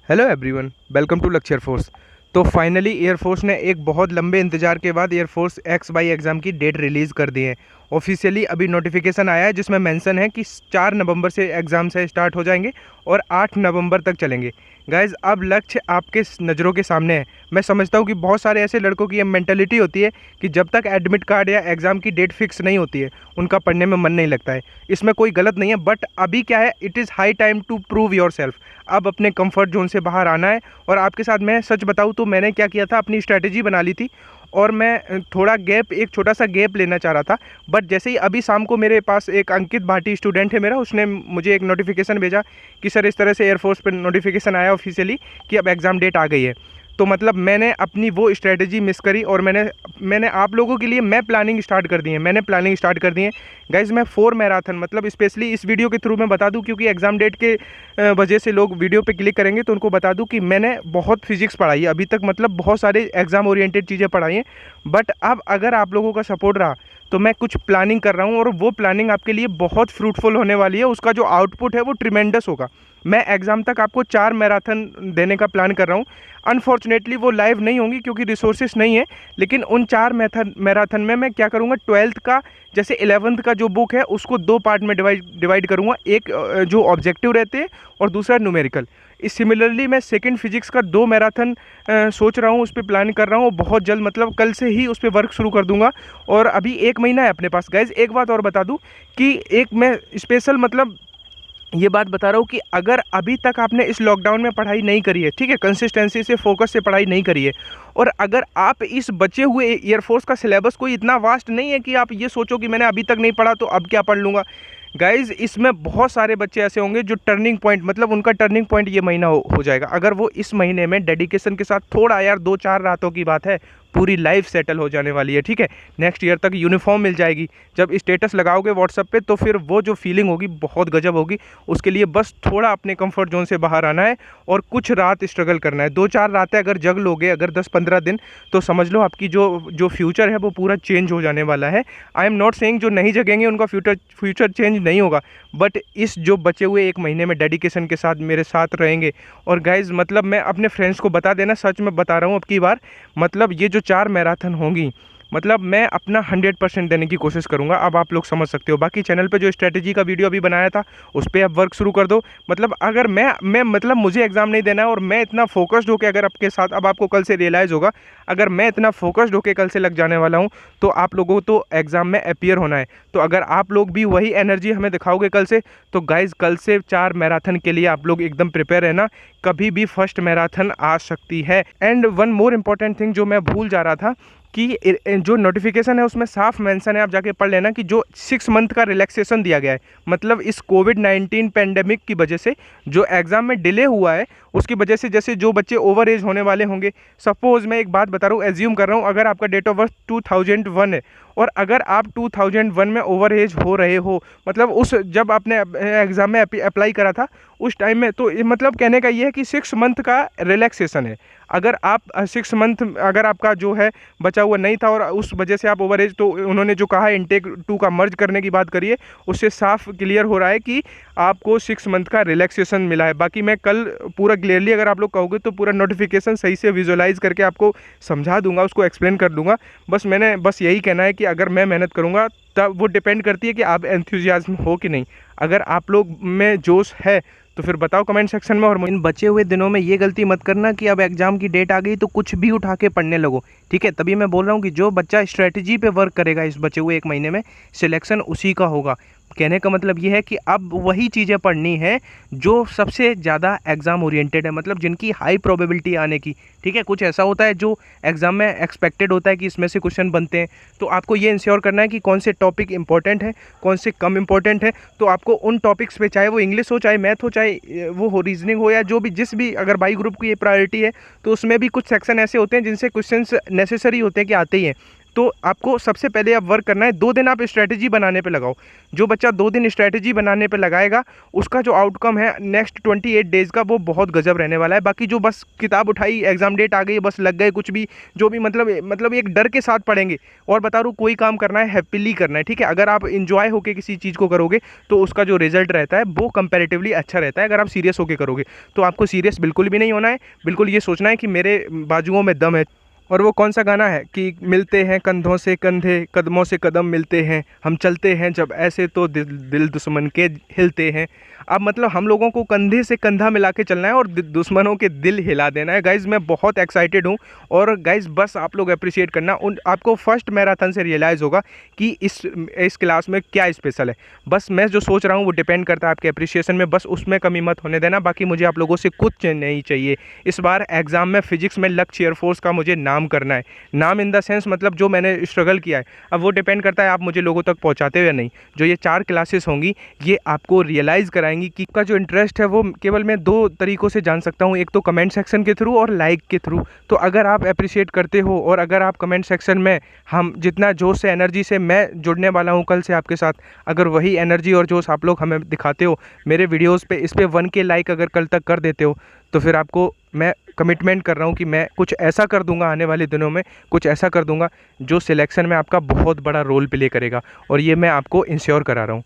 Hello everyone, welcome to लक्ष्य air force. तो finally air force ने एक बहुत लंबे इंतजार के बाद एयरफोर्स एक्स वाई एग्ज़ाम की डेट रिलीज़ कर दी है। ऑफिशियली अभी नोटिफिकेशन आया है जिसमें मेंशन है कि 4 नवंबर से एग्ज़ाम से स्टार्ट हो जाएंगे और 8 नवंबर तक चलेंगे। गाइज़, अब लक्ष्य आपके नज़रों के सामने है। मैं समझता हूँ कि बहुत सारे ऐसे लड़कों की ये मेंटालिटी होती है कि जब तक एडमिट कार्ड या एग्ज़ाम की डेट फिक्स नहीं होती है उनका पढ़ने में मन नहीं लगता है। इसमें कोई गलत नहीं है, बट अभी क्या है, it is high time to prove yourself. अब अपने कंफर्ट जोन से बाहर आना है। और आपके साथ मैं सच बताऊं तो मैंने क्या किया था, अपनी स्ट्रैटेजी बना ली थी और मैं थोड़ा गैप, एक छोटा सा गैप लेना चाह रहा था। बट जैसे ही अभी शाम को मेरे पास एक अंकित भाटी स्टूडेंट है मेरा, उसने मुझे एक नोटिफिकेशन भेजा कि सर इस तरह से एयरफोर्स पर नोटिफिकेशन आया ऑफिशियली कि अब एग्ज़ाम डेट आ गई है। तो मतलब मैंने अपनी वो स्ट्रैटेजी मिस करी और मैंने आप लोगों के लिए मैं प्लानिंग स्टार्ट कर दी है। गाइज़, मैं 4 मैराथन, मतलब स्पेशली इस वीडियो के थ्रू मैं बता दूं क्योंकि एग्ज़ाम डेट के वजह से लोग वीडियो पे क्लिक करेंगे, तो उनको बता दूं कि मैंने बहुत फिजिक्स पढ़ाई है अभी तक, मतलब बहुत सारे एग्ज़ाम ओरिएंटेड चीज़ें पढ़ाई हैं। बट अब अगर आप लोगों का सपोर्ट रहा तो मैं कुछ प्लानिंग कर रहा हूँ और वो प्लानिंग आपके लिए बहुत फ्रूटफुल होने वाली है। उसका जो आउटपुट है वो ट्रिमेंडस होगा। मैं एग्ज़ाम तक आपको 4 मैराथन देने का प्लान कर रहा हूँ। अनफॉर्चुनेटली वो लाइव नहीं होंगी क्योंकि रिसोर्सेस नहीं है, लेकिन उन 4 मैराथन में मैं क्या करूँगा, 12th का जैसे 11th का जो बुक है उसको 2 पार्ट में डिवाइड करूँगा। एक जो ऑब्जेक्टिव रहते हैं और दूसरा न्यूमेरिकल। इस सिमिलरली मैं सेकंड फिजिक्स का 2 मैराथन सोच रहा हूँ, उस पर प्लान कर रहा हूँ। बहुत जल्द, मतलब कल से ही उस पर वर्क शुरू कर दूंगा। और अभी 1 महीना है अपने पास। गाइज, एक बात और बता दूं कि एक मैं स्पेशल, मतलब ये बात बता रहा हूँ कि अगर अभी तक आपने इस लॉकडाउन में पढ़ाई नहीं करी है, ठीक है, कंसिस्टेंसी से फोकस से पढ़ाई नहीं करी है, और अगर आप इस बचे हुए एयरफोर्स का सिलेबस कोई इतना वास्ट नहीं है कि आप ये सोचो कि मैंने अभी तक नहीं पढ़ा तो अब क्या पढ़ लूँगा। गाइज़, इसमें बहुत सारे बच्चे ऐसे होंगे जो टर्निंग पॉइंट, मतलब उनका टर्निंग पॉइंट ये महीना हो जाएगा अगर वो इस महीने में डेडिकेशन के साथ, थोड़ा यार 2-4 रातों की बात है, पूरी लाइफ सेटल हो जाने वाली है। ठीक है, नेक्स्ट ईयर तक यूनिफॉर्म मिल जाएगी। जब स्टेटस लगाओगे व्हाट्सएप पे तो फिर वो जो फीलिंग होगी बहुत गजब होगी। उसके लिए बस थोड़ा अपने कंफर्ट जोन से बाहर आना है और कुछ रात स्ट्रगल करना है। 2-4 रातें अगर जग लोगे, अगर 10-15 दिन, तो समझ लो आपकी जो फ्यूचर है वो पूरा चेंज हो जाने वाला है। आई एम नॉट सेइंग जो नहीं जगेंगे उनका फ्यूचर चेंज नहीं होगा, बट इस जो बचे हुए 1 महीने में डेडिकेशन के साथ मेरे साथ रहेंगे। और गाइज़, मतलब मैं अपने फ्रेंड्स को बता देना, सच में बता रहा हूँ अब की बार, मतलब ये जो 4 मैराथन होंगी, मतलब मैं अपना 100% देने की कोशिश करूंगा। अब आप लोग समझ सकते हो। बाकी चैनल पे जो स्ट्रेटेजी का वीडियो अभी बनाया था उस पर अब वर्क शुरू कर दो। मतलब अगर मैं मतलब मुझे एग्ज़ाम नहीं देना है और मैं इतना फोकस्ड होकर, अगर आपके साथ, अब आपको कल से रियलाइज़ होगा, अगर मैं इतना फोकस्ड होकर कल से लग जाने वाला हूँ तो आप लोगों को तो एग्ज़ाम में अपीयर होना है। तो अगर आप लोग भी वही एनर्जी हमें दिखाओगे कल से, तो गाइज़ कल से 4 मैराथन के लिए आप लोग एकदम प्रिपेयर रहना। कभी भी फर्स्ट मैराथन आ सकती है। And one more important thing जो मैं भूल जा रहा था कि जो नोटिफिकेशन है उसमें साफ मेंशन है, आप जाके पढ़ लेना, कि जो 6 मंथ का रिलैक्सेशन दिया गया है, मतलब इस कोविड-19 पेंडेमिक की वजह से जो एग्ज़ाम में डिले हुआ है उसकी वजह से, जैसे जो बच्चे ओवर एज होने वाले होंगे, सपोज़ मैं एक बात बता रहा हूँ, एज्यूम कर रहा हूँ, अगर आपका डेट ऑफ बर्थ 2001 है और अगर आप 2001 में ओवर एज हो रहे हो, मतलब उस जब आपने एग्ज़ाम में अप्लाई करा था उस टाइम में, तो मतलब कहने का ये है कि 6 मंथ का रिलैक्सेशन है। अगर आप 6 मंथ अगर आपका जो है बचा हुआ नहीं था और उस वजह से आप ओवर एज, तो उन्होंने जो कहा इनटेक 2 का मर्ज करने की बात करिए, उससे साफ क्लियर हो रहा है कि आपको 6 मंथ का रिलैक्सेशन मिला है। बाकी मैं कल पूरा क्लियरली, अगर आप लोग कहोगे तो पूरा नोटिफिकेशन सही से विजुअलाइज़ करके आपको समझा दूंगा, उसको एक्सप्लेन कर दूंगा। मैंने बस यही कहना है कि अगर मैं मेहनत करूँगा तब वो डिपेंड करती है कि आप एंथुजियाज्म हो कि नहीं। अगर आप लोग में जोश है तो फिर बताओ कमेंट सेक्शन में। और इन बचे हुए दिनों में ये गलती मत करना कि अब एग्जाम की डेट आ गई तो कुछ भी उठा के पढ़ने लगो, ठीक है। तभी मैं बोल रहा हूँ कि जो बच्चा स्ट्रेटजी पे वर्क करेगा इस बचे हुए 1 महीने में, सिलेक्शन उसी का होगा। कहने का मतलब ये है कि अब वही चीज़ें पढ़नी है जो सबसे ज़्यादा एग्ज़ाम ओरिएंटेड है, मतलब जिनकी हाई प्रोबेबिलिटी आने की, ठीक है। कुछ ऐसा होता है जो एग्ज़ाम में एक्सपेक्टेड होता है कि इसमें से क्वेश्चन बनते हैं, तो आपको ये इंश्योर करना है कि कौन से टॉपिक इंपॉर्टेंट है, कौन से कम इंपॉर्टेंट है। तो आपको उन टॉपिक्स पे, चाहे वो इंग्लिश हो, चाहे मैथ हो, चाहे वो हो रीजनिंग हो, या जो भी, जिस भी, अगर बाई ग्रुप की ये प्रायोरिटी है तो उसमें भी कुछ सेक्शन ऐसे होते हैं जिनसे क्वेश्चन नेसेसरी होते हैं कि आते ही हैं। तो आपको सबसे पहले अब वर्क करना है, 2 दिन आप स्ट्रैटेजी बनाने पे लगाओ। जो बच्चा 2 दिन स्ट्रैटेजी बनाने पे लगाएगा उसका जो आउटकम है नेक्स्ट 28 डेज़ का वो बहुत गजब रहने वाला है। बाकी जो बस किताब उठाई, एग्ज़ाम डेट आ गई, बस लग गए, कुछ भी जो भी मतलब एक डर के साथ पढ़ेंगे। और बता रहा हूँ, कोई काम करना है हैप्पीली करना है, ठीक है। अगर आप इंजॉय होकर किसी चीज़ को करोगे तो उसका जो रिजल्ट रहता है वो कंपैरेटिवली अच्छा रहता है। अगर आप सीरियस होकर करोगे तो आपको सीरियस बिल्कुल भी नहीं होना है। बिल्कुल ये सोचना है कि मेरे बाजुओं में दम है। और वो कौन सा गाना है कि मिलते हैं कंधों से कंधे, कदमों से कदम मिलते हैं, हम चलते हैं जब ऐसे तो दिल दुश्मन के हिलते हैं। अब मतलब हम लोगों को कंधे से कंधा मिला के चलना है और दुश्मनों के दिल हिला देना है। गाइज़ मैं बहुत एक्साइटेड हूँ। और गाइज़ बस आप लोग अप्रिशिएट करना। उन आपको फर्स्ट मैराथन से रियलाइज़ होगा कि इस क्लास में क्या स्पेशल है। बस मैं जो सोच रहा हूँ वो डिपेंड करता है आपके अप्रिसिएशन में, बस उसमें कमी मत होने देना। बाकी मुझे आप लोगों से कुछ नहीं चाहिए। इस बार एग्ज़ाम में फिजिक्स में लक्ष्य एयरफोर्स का मुझे नाम करना है। नाम इन द सेंस मतलब जो मैंने स्ट्रगल किया है। अब वो डिपेंड करता है आप मुझे लोगों तक पहुंचाते हो या नहीं। जो ये 4 क्लासेस होंगी ये आपको रियलाइज़ कराएंगी कि आपका जो इंटरेस्ट है वो केवल मैं 2 तरीक़ों से जान सकता हूँ, एक तो कमेंट सेक्शन के थ्रू और लाइक के थ्रू। तो अगर आप अप्रिशिएट करते हो और अगर आप कमेंट सेक्शन में हम जितना जोश से, एनर्जी से मैं जुड़ने वाला हूँ कल से आपके साथ, अगर वही एनर्जी और जोश आप लोग हमें दिखाते हो मेरे वीडियोज़ पे, इस पे 1 के लाइक अगर कल तक कर देते हो तो फिर आपको मैं कमिटमेंट कर रहा हूँ कि मैं कुछ ऐसा कर दूंगा आने वाले दिनों में, कुछ ऐसा कर दूंगा जो सिलेक्शन में आपका बहुत बड़ा रोल प्ले करेगा। और ये मैं आपको इंश्योर करा रहा हूँ।